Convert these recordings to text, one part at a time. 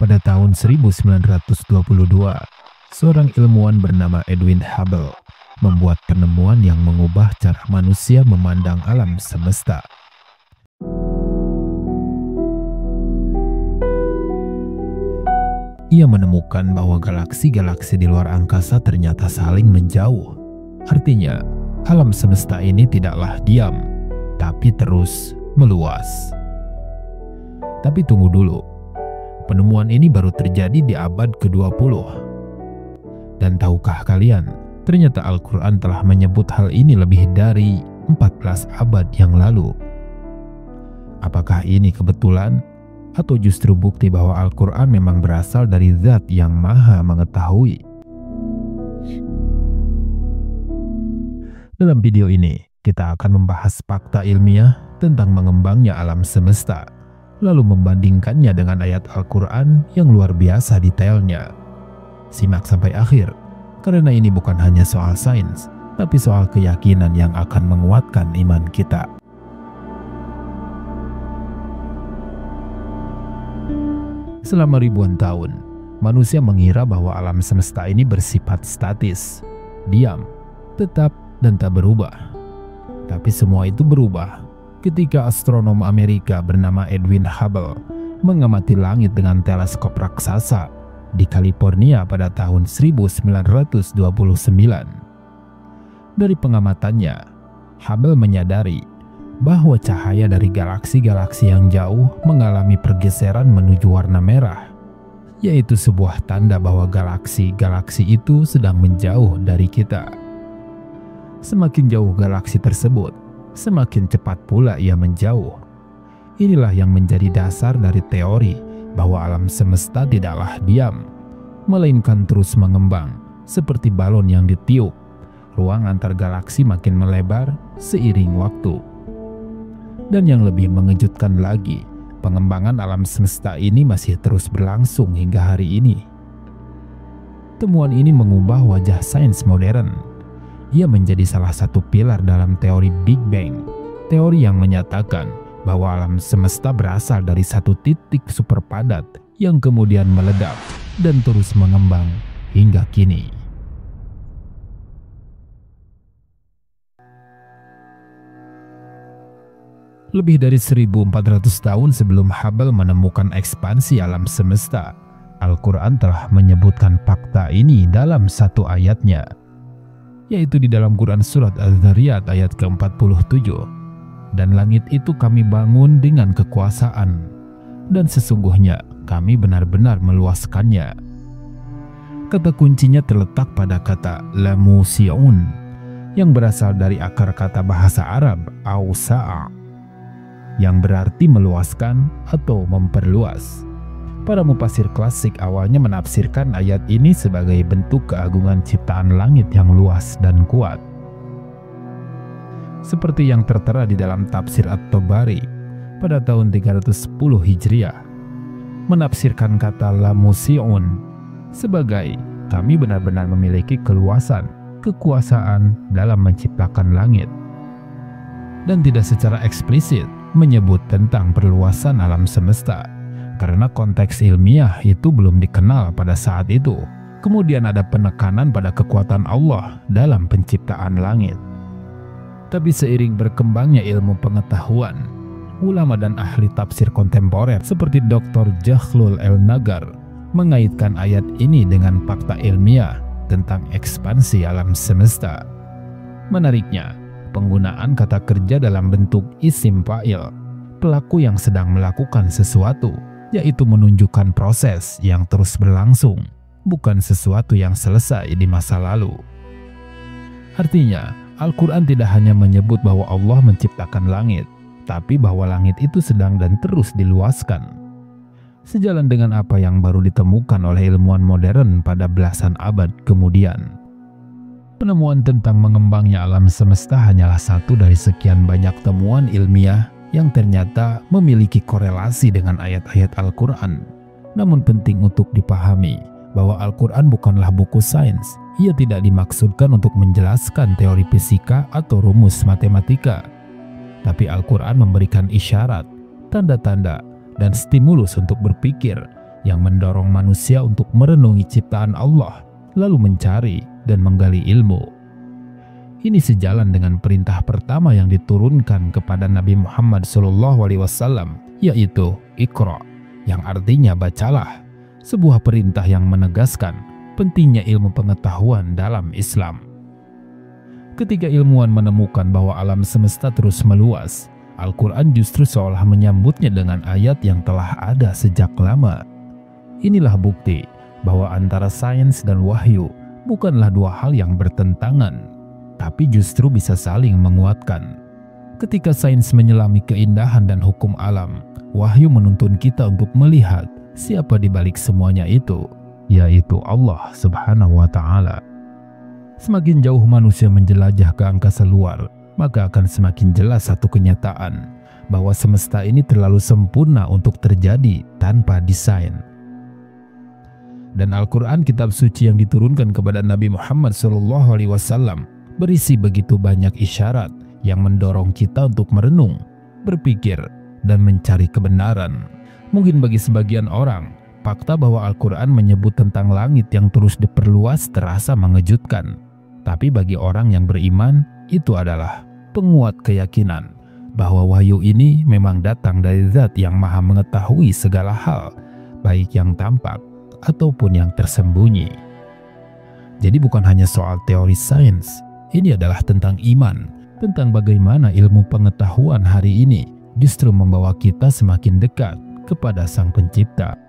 pada tahun 1922, seorang ilmuwan bernama Edwin Hubble membuat penemuan yang mengubah cara manusia memandang alam semesta. Ia menemukan bahwa galaksi-galaksi di luar angkasa ternyata saling menjauh. Artinya, alam semesta ini tidaklah diam, tapi terus meluas. Tapi tunggu dulu, penemuan ini baru terjadi di abad ke-20. Dan tahukah kalian, ternyata Al-Quran telah menyebut hal ini lebih dari 14 abad yang lalu. Apakah ini kebetulan? Atau justru bukti bahwa Al-Quran memang berasal dari Zat yang Maha Mengetahui? Dalam video ini, kita akan membahas fakta ilmiah tentang mengembangnya alam semesta, lalu membandingkannya dengan ayat Al-Quran yang luar biasa detailnya. Simak sampai akhir, karena ini bukan hanya soal sains, tapi soal keyakinan yang akan menguatkan iman kita. Selama ribuan tahun, manusia mengira bahwa alam semesta ini bersifat statis, diam, tetap, dan tak berubah. Tapi semua itu berubah ketika astronom Amerika bernama Edwin Hubble mengamati langit dengan teleskop raksasa di California pada tahun 1929. Dari pengamatannya, Hubble menyadari bahwa cahaya dari galaksi-galaksi yang jauh mengalami pergeseran menuju warna merah, yaitu sebuah tanda bahwa galaksi-galaksi itu sedang menjauh dari kita. Semakin jauh galaksi tersebut, semakin cepat pula ia menjauh. Inilah yang menjadi dasar dari teori bahwa alam semesta tidaklah diam, melainkan terus mengembang seperti balon yang ditiup. Ruang antar galaksi makin melebar seiring waktu. Dan yang lebih mengejutkan lagi, pengembangan alam semesta ini masih terus berlangsung hingga hari ini. Temuan ini mengubah wajah sains modern. Ia menjadi salah satu pilar dalam teori Big Bang, teori yang menyatakan bahwa alam semesta berasal dari satu titik super padat yang kemudian meledak dan terus mengembang hingga kini. Lebih dari 1400 tahun sebelum Hubble menemukan ekspansi alam semesta, Al-Quran telah menyebutkan fakta ini dalam satu ayatnya, yaitu di dalam Quran Surat Az-Zariyat ayat ke-47. Dan langit itu kami bangun dengan kekuasaan, dan sesungguhnya kami benar-benar meluaskannya. Kata kuncinya terletak pada kata lamusi'un, yang berasal dari akar kata bahasa Arab awsa'a, yang berarti meluaskan atau memperluas. Para mufasir klasik awalnya menafsirkan ayat ini sebagai bentuk keagungan ciptaan langit yang luas dan kuat. Seperti yang tertera di dalam tafsir At-Tabari pada tahun 310 Hijriah, menafsirkan kata lamusi'un sebagai kami benar-benar memiliki keluasan, kekuasaan dalam menciptakan langit. Dan tidak secara eksplisit menyebut tentang perluasan alam semesta, karena konteks ilmiah itu belum dikenal pada saat itu. Kemudian ada penekanan pada kekuatan Allah dalam penciptaan langit. Tapi seiring berkembangnya ilmu pengetahuan, ulama dan ahli tafsir kontemporer seperti Dr. Jahlul El-Nagar mengaitkan ayat ini dengan fakta ilmiah tentang ekspansi alam semesta. Menariknya, penggunaan kata kerja dalam bentuk isim fa'il, pelaku yang sedang melakukan sesuatu, yaitu menunjukkan proses yang terus berlangsung, bukan sesuatu yang selesai di masa lalu. Artinya, Al-Quran tidak hanya menyebut bahwa Allah menciptakan langit, tapi bahwa langit itu sedang dan terus diluaskan. Sejalan dengan apa yang baru ditemukan oleh ilmuwan modern pada belasan abad kemudian. Penemuan tentang mengembangnya alam semesta hanyalah satu dari sekian banyak temuan ilmiah yang ternyata memiliki korelasi dengan ayat-ayat Al-Quran. Namun penting untuk dipahami bahwa Al-Quran bukanlah buku sains. Ia tidak dimaksudkan untuk menjelaskan teori fisika atau rumus matematika. Tapi Al-Quran memberikan isyarat, tanda-tanda, dan stimulus untuk berpikir yang mendorong manusia untuk merenungi ciptaan Allah, lalu mencari dan menggali ilmu. Ini sejalan dengan perintah pertama yang diturunkan kepada Nabi Muhammad SAW, yaitu Iqra, yang artinya bacalah, sebuah perintah yang menegaskan pentingnya ilmu pengetahuan dalam Islam. Ketika ilmuwan menemukan bahwa alam semesta terus meluas, Al-Quran justru seolah menyambutnya dengan ayat yang telah ada sejak lama. Inilah bukti bahwa antara sains dan wahyu bukanlah dua hal yang bertentangan, tapi justru bisa saling menguatkan. Ketika sains menyelami keindahan dan hukum alam, wahyu menuntun kita untuk melihat siapa di balik semuanya itu, yaitu Allah Subhanahu wa Ta'ala. Semakin jauh manusia menjelajah ke angkasa luar, maka akan semakin jelas satu kenyataan, bahwa semesta ini terlalu sempurna untuk terjadi tanpa desain. Dan Al-Quran, kitab suci yang diturunkan kepada Nabi Muhammad SAW, berisi begitu banyak isyarat yang mendorong kita untuk merenung, berpikir, dan mencari kebenaran. Mungkin bagi sebagian orang, fakta bahwa Al-Quran menyebut tentang langit yang terus diperluas terasa mengejutkan. Tapi bagi orang yang beriman, itu adalah penguat keyakinan bahwa wahyu ini memang datang dari Zat yang Maha mengetahui segala hal, baik yang tampak ataupun yang tersembunyi. Jadi bukan hanya soal teori sains, ini adalah tentang iman, tentang bagaimana ilmu pengetahuan hari ini justru membawa kita semakin dekat kepada Sang Pencipta.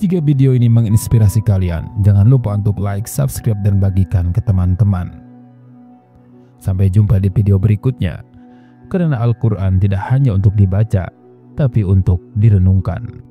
Jika video ini menginspirasi kalian, jangan lupa untuk like, subscribe, dan bagikan ke teman-teman. Sampai jumpa di video berikutnya, karena Al-Quran tidak hanya untuk dibaca, tapi untuk direnungkan.